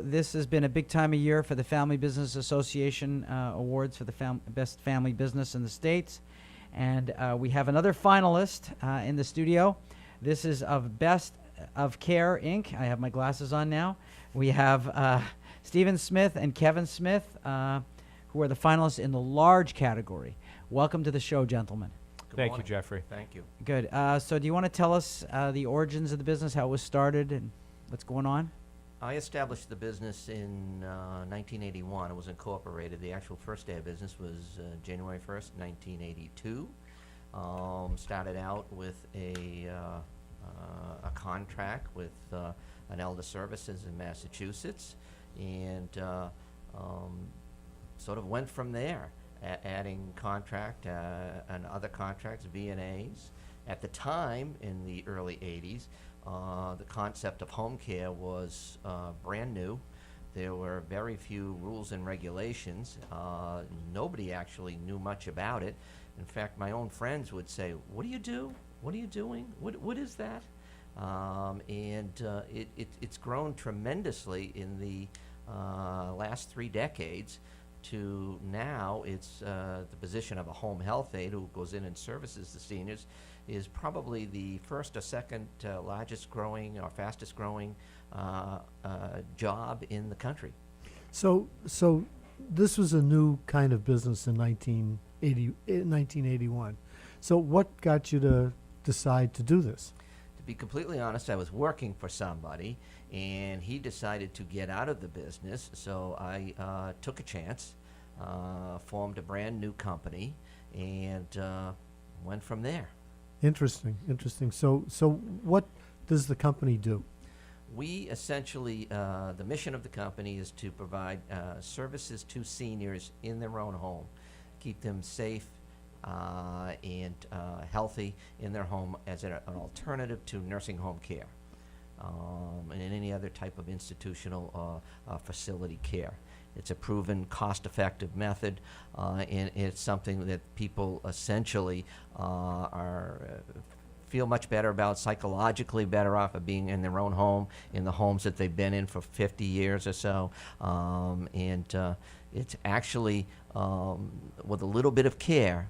This has been a big time of year for the Family Business Association awards for the best family business in the States. And we have another finalist in the studio. This is of Best of Care, Inc. I have my glasses on now. We have Stephen Smith and Kevin Smith, who are the finalists in the large category. Welcome to the show, gentlemen. Thank you, Jeffrey. Thank you. Good. So do you want to tell us the origins of the business, how it was started, and what's going on? I established the business in 1981. It was incorporated. The actual first day of business was January 1st, 1982. Started out with a contract with an elder services in Massachusetts, and sort of went from there, adding contract and other contracts, V&As. At the time, in the early 80s, the concept of home care was brand new. There were very few rules and regulations. Nobody actually knew much about it. In fact, my own friends would say, "What do you do? What are you doing? What is that?" It's grown tremendously in the last 3 decades to now. It's the position of a home health aide who goes in and services the seniors is probably the first or second largest growing or fastest growing job in the country. So this was a new kind of business in 1981. So what got you to decide to do this? To be completely honest, I was working for somebody, and he decided to get out of the business, so I took a chance, formed a brand new company, and went from there. Interesting. So what does the company do? We essentially, the mission of the company is to provide services to seniors in their own home, keep them safe and healthy in their home as an alternative to nursing home care and any other type of institutional facility care. It's a proven cost-effective method, and it's something that people essentially feel much better about, psychologically better off of being in their own home, in the homes that they've been in for 50 years or so. It's actually, with a little bit of care,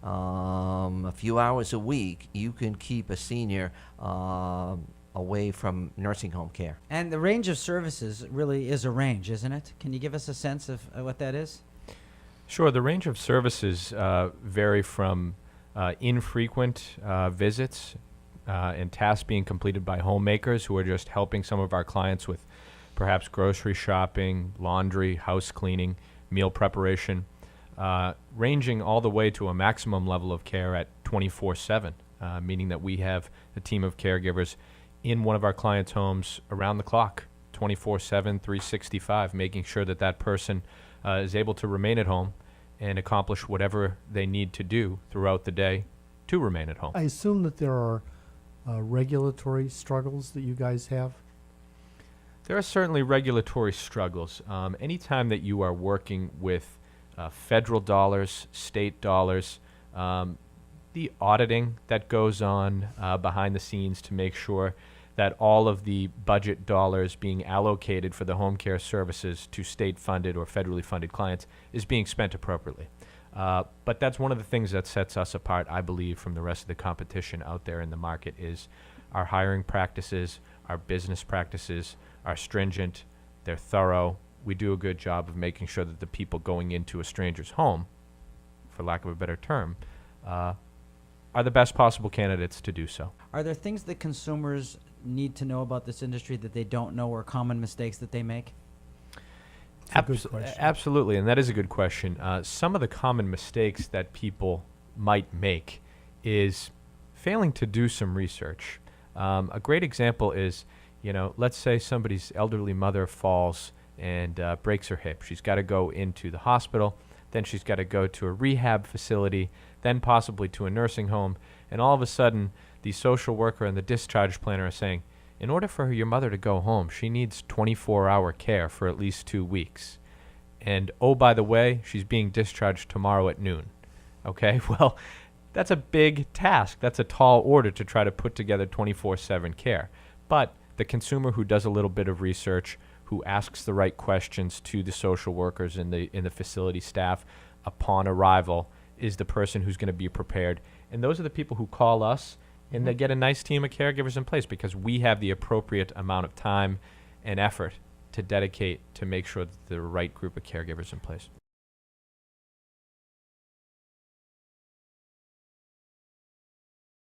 a few hours a week, you can keep a senior away from nursing home care. And the range of services really is a range, isn't it? Can you give us a sense of what that is? Sure. The range of services vary from infrequent visits and tasks being completed by homemakers who are just helping some of our clients with perhaps grocery shopping, laundry, house cleaning, meal preparation, ranging all the way to a maximum level of care at 24/7, meaning that we have a team of caregivers in one of our clients' homes around the clock, 24/7, 365, making sure that that person is able to remain at home and accomplish whatever they need to do throughout the day to remain at home. I assume that there are regulatory struggles that you guys have? There are certainly regulatory struggles. Anytime that you are working with federal dollars, state dollars, the auditing that goes on behind the scenes to make sure that all of the budget dollars being allocated for the home care services to state-funded or federally funded clients is being spent appropriately. But that's one of the things that sets us apart, I believe, from the rest of the competition out there in the market is our hiring practices, our business practices are stringent, they're thorough. We do a good job of making sure that the people going into a stranger's home, for lack of a better term, are the best possible candidates to do so. Are there things that consumers need to know about this industry that they don't know, or common mistakes that they make? Absolutely, and that is a good question. Some of the common mistakes that people might make is failing to do some research. A great example is, let's say somebody's elderly mother falls and breaks her hip. She's got to go into the hospital, then she's got to go to a rehab facility, then possibly to a nursing home, and all of a sudden the social worker and the discharge planner are saying, in order for your mother to go home, she needs 24-hour care for at least 2 weeks. And, oh, by the way, she's being discharged tomorrow at noon. Okay, well, that's a big task. That's a tall order to try to put together 24/7 care. But the consumer who does a little bit of research, who asks the right questions to the social workers and the facility staff upon arrival is the person who's going to be prepared. And those are the people who call us, and they get a nice team of caregivers in place because we have the appropriate amount of time and effort to dedicate to make sure that the right group of caregivers in place.